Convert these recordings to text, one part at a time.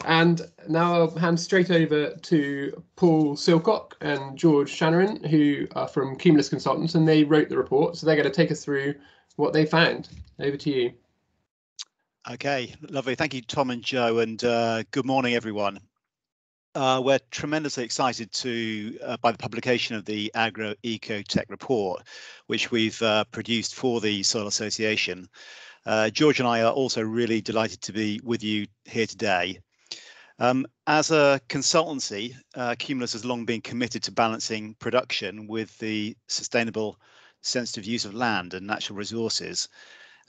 And now I'll hand straight over to Paul Silcock and George Shanneran, who are from Cumulus Consultants, and they wrote the report. So they're going to take us through what they found. Over to you. Okay, lovely. Thank you, Tom and Joe, and good morning, everyone. We're tremendously excited by the publication of the AgroEcoTech report, which we've produced for the Soil Association. George and I are also really delighted to be with you here today. As a consultancy, Cumulus has long been committed to balancing production with the sustainable, sensitive use of land and natural resources,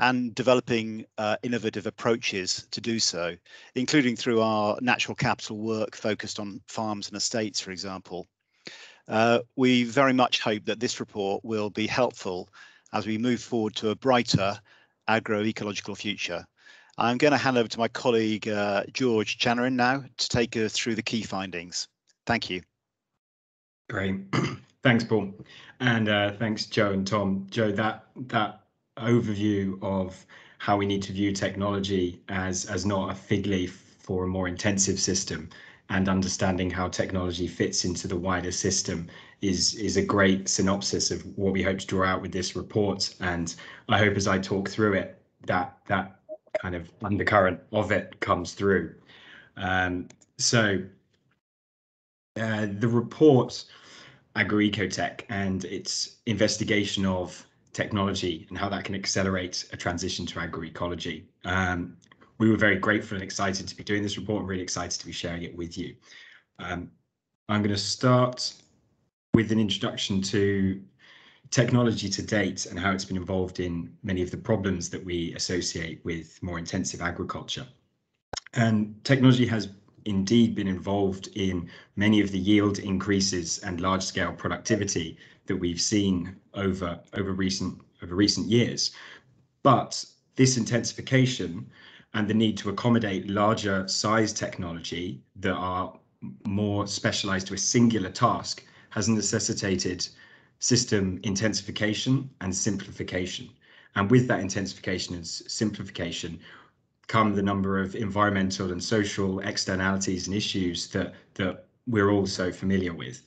and developing innovative approaches to do so, including through our natural capital work focused on farms and estates, for example. We very much hope that this report will be helpful as we move forward to a brighter agroecological future. I'm going to hand over to my colleague George Shanneran now to take us through the key findings. Thank you. Great, thanks, Paul, and thanks, Joe and Tom. Joe, that overview of how we need to view technology as not a fig leaf for a more intensive system, and understanding how technology fits into the wider system is a great synopsis of what we hope to draw out with this report. And I hope as I talk through it, that kind of undercurrent of it comes through. The report, AgroEcoTech, and its investigation of technology and how that can accelerate a transition to agroecology. We were very grateful and excited to be doing this report, and really excited to be sharing it with you. I'm going to start with an introduction to technology to date and how it's been involved in many of the problems that we associate with more intensive agriculture. And technology has indeed been involved in many of the yield increases and large-scale productivity that we've seen over recent years. But this intensification and the need to accommodate larger size technology that are more specialized to a singular task has necessitated system intensification and simplification. And with that intensification and simplification come the number of environmental and social externalities and issues that we're all so familiar with.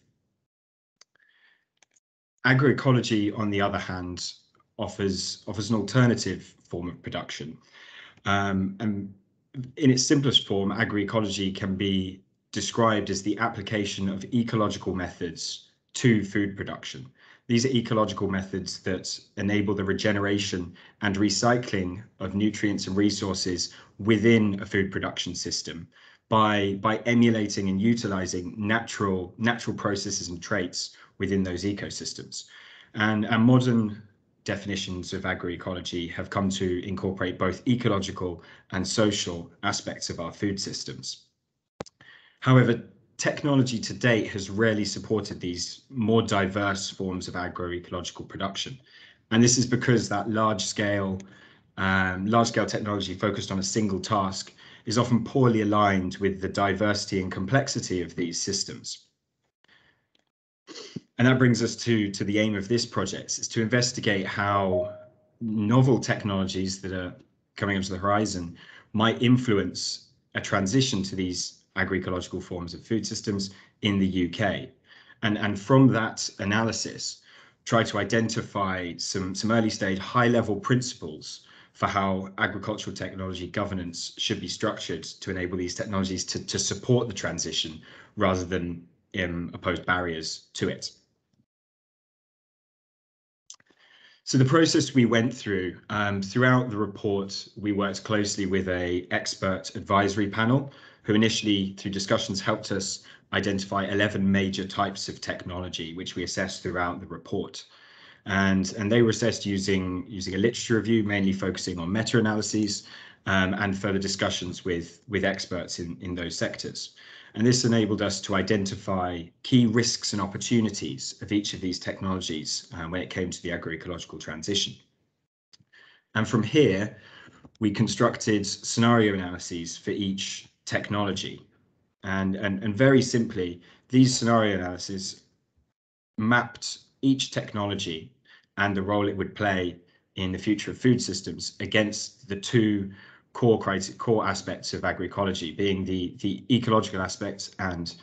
Agroecology, on the other hand, offers an alternative form of production. And in its simplest form, agroecology can be described as the application of ecological methods to food production. These are ecological methods that enable the regeneration and recycling of nutrients and resources within a food production system by emulating and utilizing natural processes and traits within those ecosystems. And modern definitions of agroecology have come to incorporate both ecological and social aspects of our food systems. However, technology to date has rarely supported these more diverse forms of agroecological production. And this is because that large-scale technology focused on a single task is often poorly aligned with the diversity and complexity of these systems. And that brings us to the aim of this project, is to investigate how novel technologies that are coming up to the horizon might influence a transition to these agroecological forms of food systems in the UK. And from that analysis, try to identify some early stage high-level principles for how agricultural technology governance should be structured to enable these technologies to support the transition rather than oppose barriers to it. So the process we went through, throughout the report, we worked closely with an expert advisory panel who initially, through discussions, helped us identify 11 major types of technology, which we assessed throughout the report. And they were assessed using a literature review, mainly focusing on meta-analyses and further discussions with experts in those sectors. And this enabled us to identify key risks and opportunities of each of these technologies when it came to the agroecological transition. And from here, we constructed scenario analyses for each technology. And very simply, these scenario analyses mapped each technology and the role it would play in the future of food systems against the two core aspects of agroecology, being the ecological aspects and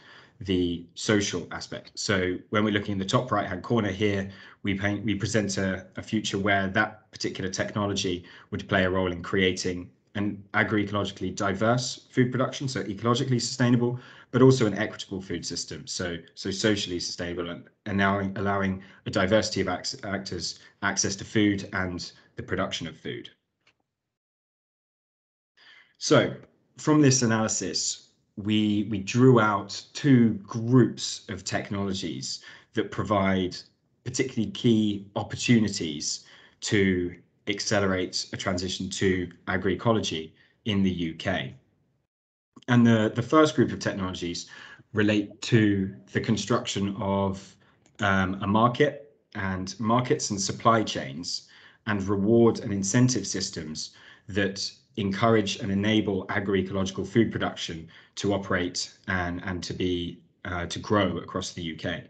the social aspect. So when we're looking in the top right hand corner here, we present a future where that particular technology would play a role in creating an agroecologically diverse food production, so ecologically sustainable, but also an equitable food system, so socially sustainable, and now allowing a diversity of actors access to food and the production of food. So from this analysis, we drew out two groups of technologies that provide particularly key opportunities to accelerate a transition to agroecology in the UK. And the first group of technologies relate to the construction of a market and markets and supply chains and reward and incentive systems that encourage and enable agroecological food production to operate and to grow across the UK.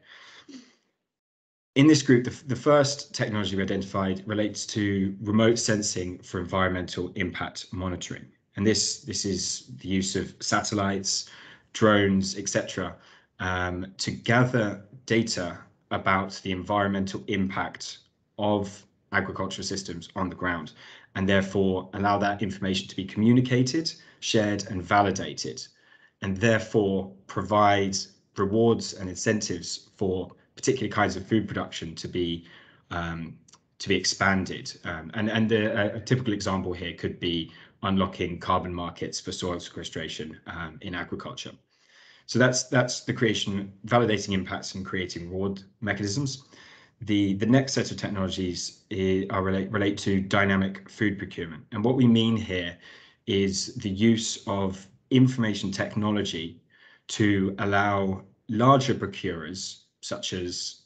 In this group, the first technology we identified relates to remote sensing for environmental impact monitoring. And this is the use of satellites, drones, etc., to gather data about the environmental impact of agricultural systems on the ground, and therefore allow that information to be communicated, shared, and validated, and therefore provide rewards and incentives for particular kinds of food production to be expanded. And a typical example here could be unlocking carbon markets for soil sequestration in agriculture. So that's the creation, validating impacts and creating reward mechanisms. The next set of technologies relate to dynamic food procurement. And what we mean here is the use of information technology to allow larger procurers, such as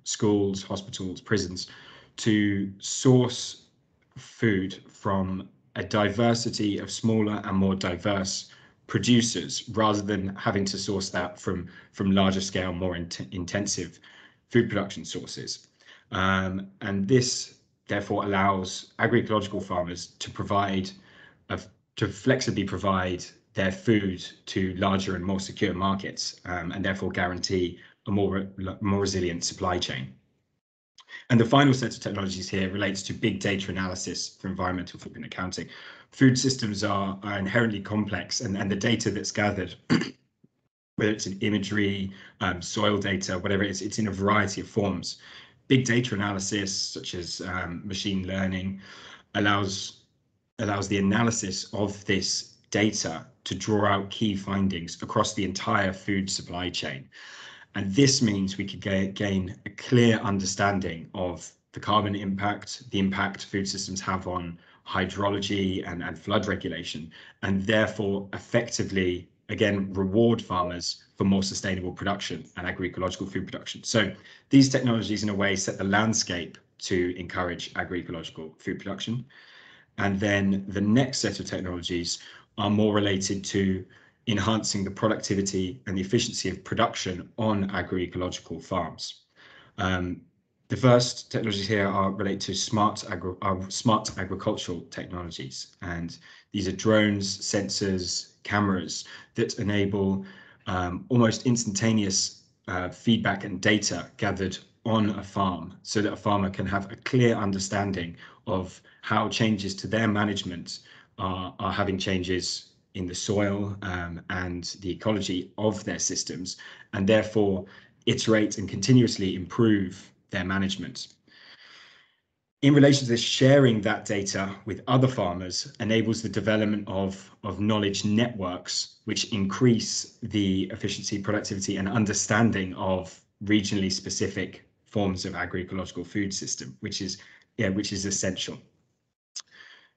schools, hospitals, prisons, to source food from a diversity of smaller and more diverse producers, rather than having to source that from larger scale, more intensive food production sources. And this therefore allows agroecological farmers to flexibly provide their food to larger and more secure markets, and therefore guarantee a more resilient supply chain. And the final set of technologies here relates to big data analysis for environmental footprint accounting. Food systems are inherently complex, and the data that's gathered, whether it's in imagery, soil data, whatever it is, it's in a variety of forms. Big data analysis, such as machine learning, allows the analysis of this data to draw out key findings across the entire food supply chain. And this means we could gain a clear understanding of the carbon impact, the impact food systems have on hydrology and flood regulation, and therefore effectively, again, reward farmers for more sustainable production and agroecological food production. So these technologies, in a way, set the landscape to encourage agroecological food production. And then the next set of technologies are more related to enhancing the productivity and the efficiency of production on agroecological farms. The first technologies here relate to smart agricultural technologies, and these are drones, sensors, cameras that enable almost instantaneous feedback and data gathered on a farm, so that a farmer can have a clear understanding of how changes to their management are having changes in the soil and the ecology of their systems, and therefore iterate and continuously improve their management. In relation to this, sharing that data with other farmers enables the development of knowledge networks, which increase the efficiency, productivity, and understanding of regionally specific forms of agroecological food system, which is essential.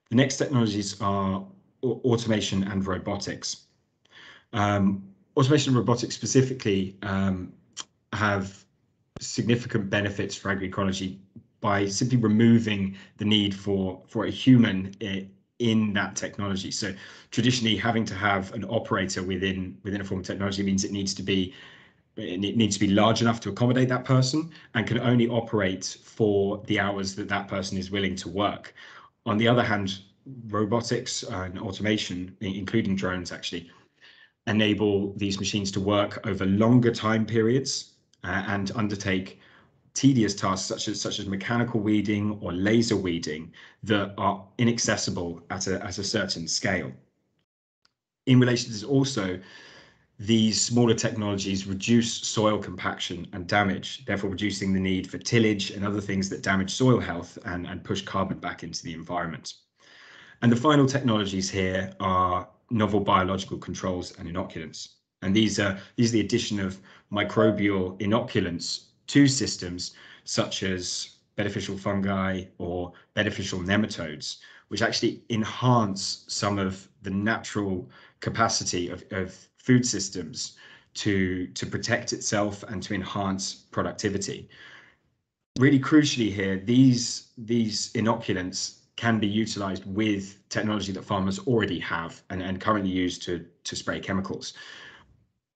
The next technologies are automation and robotics. Automation and robotics specifically have significant benefits for agroecology by simply removing the need for a human in that technology. So traditionally, having to have an operator within a form of technology means it needs to be large enough to accommodate that person and can only operate for the hours that person is willing to work. On the other hand, robotics and automation, including drones actually, enable these machines to work over longer time periods and undertake tedious tasks such as mechanical weeding or laser weeding that are inaccessible at a certain scale. In relation to this also, these smaller technologies reduce soil compaction and damage, therefore reducing the need for tillage and other things that damage soil health and push carbon back into the environment. And the final technologies here are novel biological controls and inoculants. And these are the addition of microbial inoculants to systems such as beneficial fungi or beneficial nematodes, which actually enhance some of the natural capacity of food systems to protect itself and to enhance productivity. Really crucially here, these inoculants can be utilized with technology that farmers already have and currently use to spray chemicals.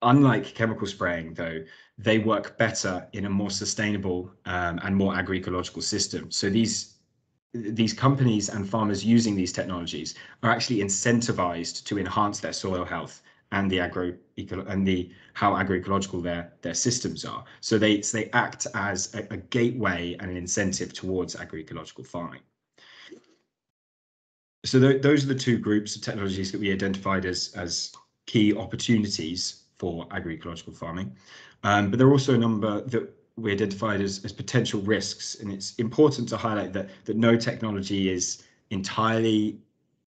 Unlike chemical spraying, though, they work better in a more sustainable and more agroecological system. So these companies and farmers using these technologies are actually incentivized to enhance their soil health and how agroecological their systems are. So they act as a gateway and an incentive towards agroecological farming. So those are the two groups of technologies that we identified as key opportunities for agroecological farming. But there are also a number that we identified as potential risks. And it's important to highlight that no technology is entirely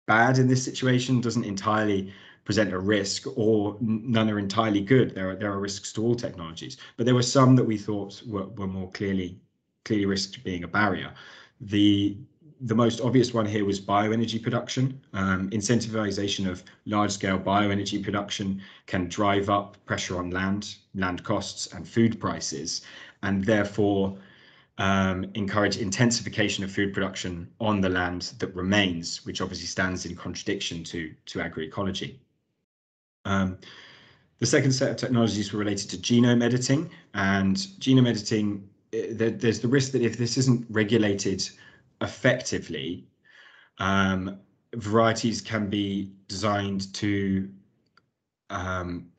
bad in this situation, doesn't entirely present a risk, or none are entirely good. There are risks to all technologies, but there were some that we thought were more clearly risked being a barrier. The most obvious one here was bioenergy production. Incentivization of large-scale bioenergy production can drive up pressure on land costs and food prices, and therefore encourage intensification of food production on the land that remains, which obviously stands in contradiction to agroecology. The second set of technologies were related to genome editing, and genome editing, there's the risk that if this isn't regulated effectively, varieties can be designed to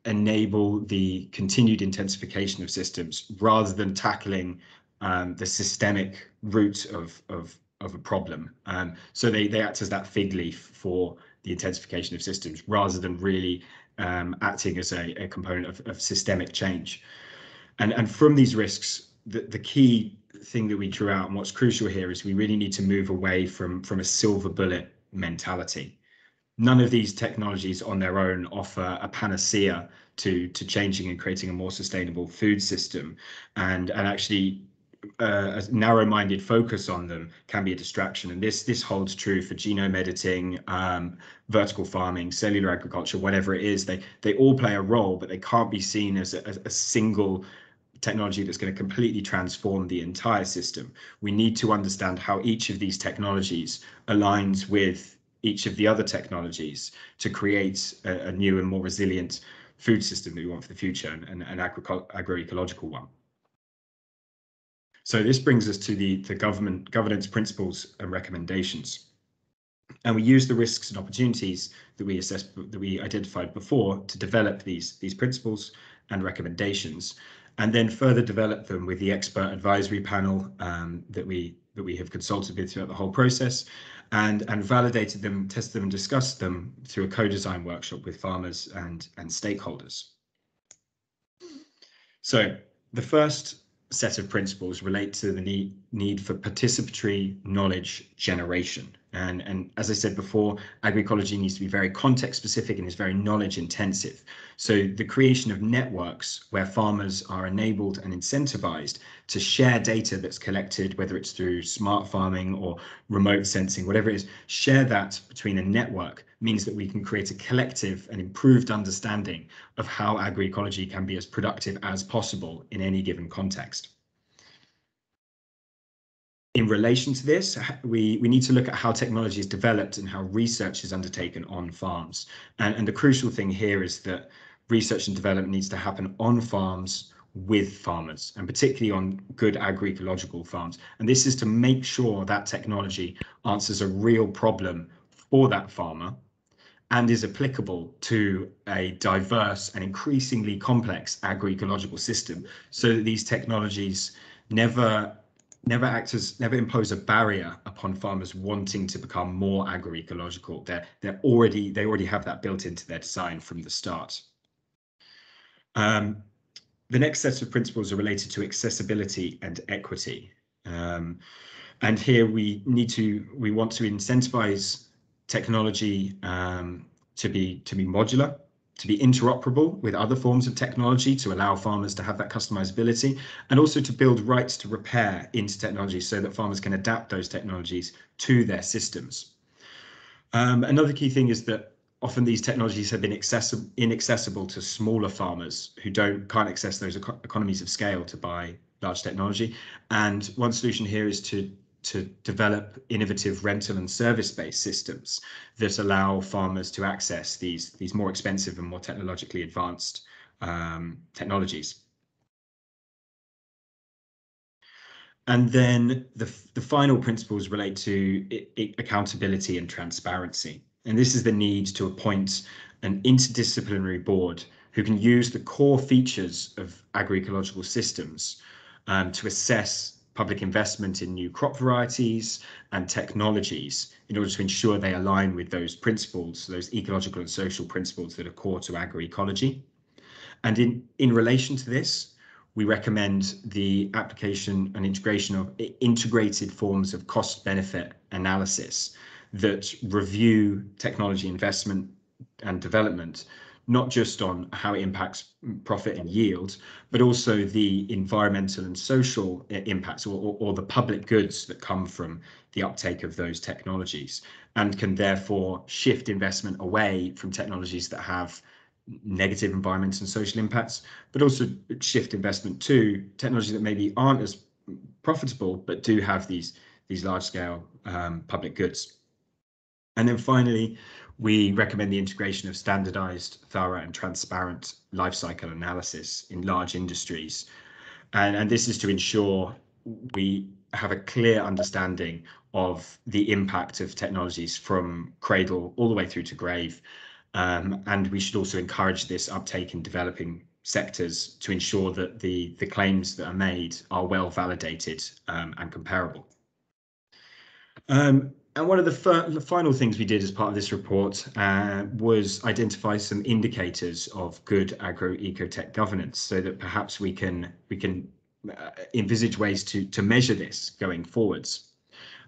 enable the continued intensification of systems rather than tackling the systemic root of a problem. So they act as that fig leaf for the intensification of systems rather than really acting as a component of systemic change. And from these risks, the key thing that we drew out and what's crucial here is we really need to move away from a silver bullet mentality. None of these technologies on their own offer a panacea to changing and creating a more sustainable food system, and actually a narrow-minded focus on them can be a distraction. And this holds true for genome editing, vertical farming, cellular agriculture, whatever it is. They all play a role, but they can't be seen as a single technology that's going to completely transform the entire system. We need to understand how each of these technologies aligns with each of the other technologies to create a new and more resilient food system that we want for the future, and an agroecological one. So this brings us to the governance principles and recommendations. And we use the risks and opportunities that we identified before to develop these principles and recommendations, and then further develop them with the expert advisory panel that we have consulted with throughout the whole process, and validated them, tested them, and discussed them through a co-design workshop with farmers and stakeholders. So the first set of principles relate to the need for participatory knowledge generation. And as I said before, agroecology needs to be very context specific and is very knowledge intensive. So the creation of networks where farmers are enabled and incentivized to share data that's collected, whether it's through smart farming or remote sensing, whatever it is, share that between a network means that we can create a collective and improved understanding of how agroecology can be as productive as possible in any given context. In relation to this, we need to look at how technology is developed and how research is undertaken on farms. And the crucial thing here is that research and development needs to happen on farms with farmers, and particularly on good agroecological farms. And this is to make sure that technology answers a real problem for that farmer and is applicable to a diverse and increasingly complex agroecological system, so that these technologies never impose a barrier upon farmers wanting to become more agroecological. They already have that built into their design from the start. The next set of principles are related to accessibility and equity. And here we want to incentivize technology to be modular, to be interoperable with other forms of technology, to allow farmers to have that customizability, and also to build rights to repair into technology so that farmers can adapt those technologies to their systems. Another key thing is that often these technologies have been inaccessible to smaller farmers who can't access those economies of scale to buy large technology. And one solution here is to develop innovative rental and service-based systems that allow farmers to access these more expensive and more technologically advanced technologies. And then the final principles relate to accountability and transparency. And this is the need to appoint an interdisciplinary board who can use the core features of agroecological systems to assess public investment in new crop varieties and technologies in order to ensure they align with those principles, those ecological and social principles that are core to agroecology. And in relation to this, we recommend the application and integration of integrated forms of cost-benefit analysis that review technology investment and development, not just on how it impacts profit and yield, but also the environmental and social impacts or the public goods that come from the uptake of those technologies, and can therefore shift investment away from technologies that have negative environmental and social impacts, but also shift investment to technology that maybe aren't as profitable, but do have these large-scale public goods. And then finally, we recommend the integration of standardized, thorough and transparent life cycle analysis in large industries. And this is to ensure we have a clear understanding of the impact of technologies from cradle all the way through to grave. And we should also encourage this uptake in developing sectors to ensure that the claims that are made are well validated and comparable. And one of the final things we did as part of this report was identify some indicators of good agroecotech governance, so that perhaps we can envisage ways to measure this going forwards.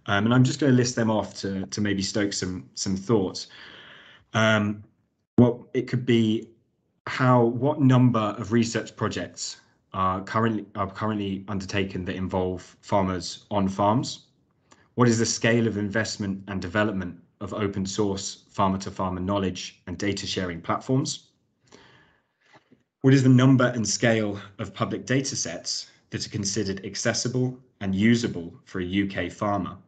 And I'm just going to list them off to maybe stoke some thoughts. Well, it could be what number of research projects are currently undertaken that involve farmers on farms. What is the scale of investment and development of open source farmer-to-farmer knowledge and data sharing platforms? What is the number and scale of public data sets that are considered accessible and usable for a UK farmer?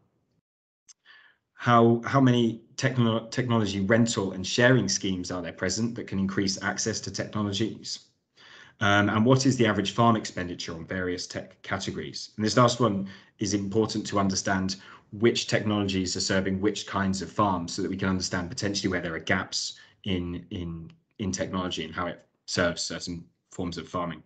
How many technology rental and sharing schemes are there present that can increase access to technologies? And what is the average farm expenditure on various tech categories? And this last one is important to understand which technologies are serving which kinds of farms, so that we can understand potentially where there are gaps in technology and how it serves certain forms of farming.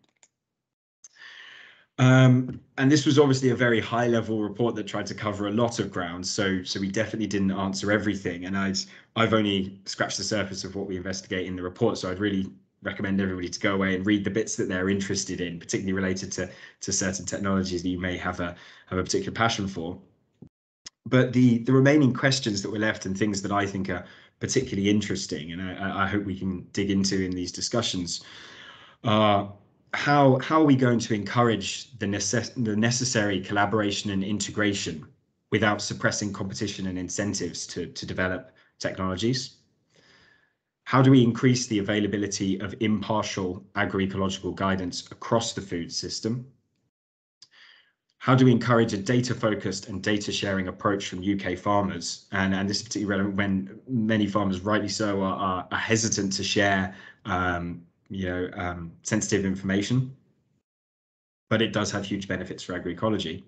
And this was obviously a very high-level report that tried to cover a lot of ground, so we definitely didn't answer everything. And I've only scratched the surface of what we investigate in the report, so I'd really recommend everybody to go away and read the bits that they're interested in, particularly related to certain technologies that you may have a particular passion for. But the remaining questions that were left, and things that I think are particularly interesting, and I hope we can dig into in these discussions, are how are we going to encourage the necessary collaboration and integration without suppressing competition and incentives to develop technologies? How do we increase the availability of impartial agroecological guidance across the food system? How do we encourage a data-focused and data-sharing approach from UK farmers? And this is particularly relevant when many farmers, rightly so, are hesitant to share sensitive information, but it does have huge benefits for agroecology.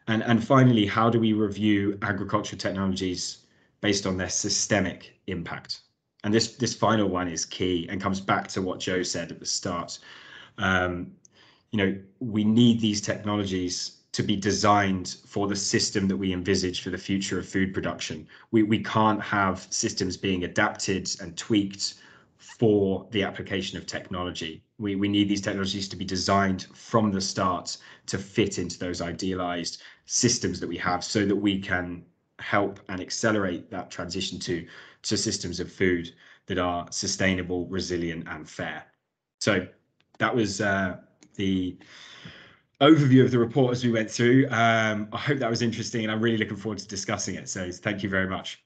And finally, how do we review agricultural technologies based on their systemic impact. And this final one is key and comes back to what Joe said at the start. We need these technologies to be designed for the system that we envisage for the future of food production. We can't have systems being adapted and tweaked for the application of technology. We need these technologies to be designed from the start to fit into those idealized systems that we have, so that we can help and accelerate that transition to systems of food that are sustainable, resilient, and fair. So that was the overview of the report as we went through. I hope that was interesting, and I'm really looking forward to discussing it. So thank you very much.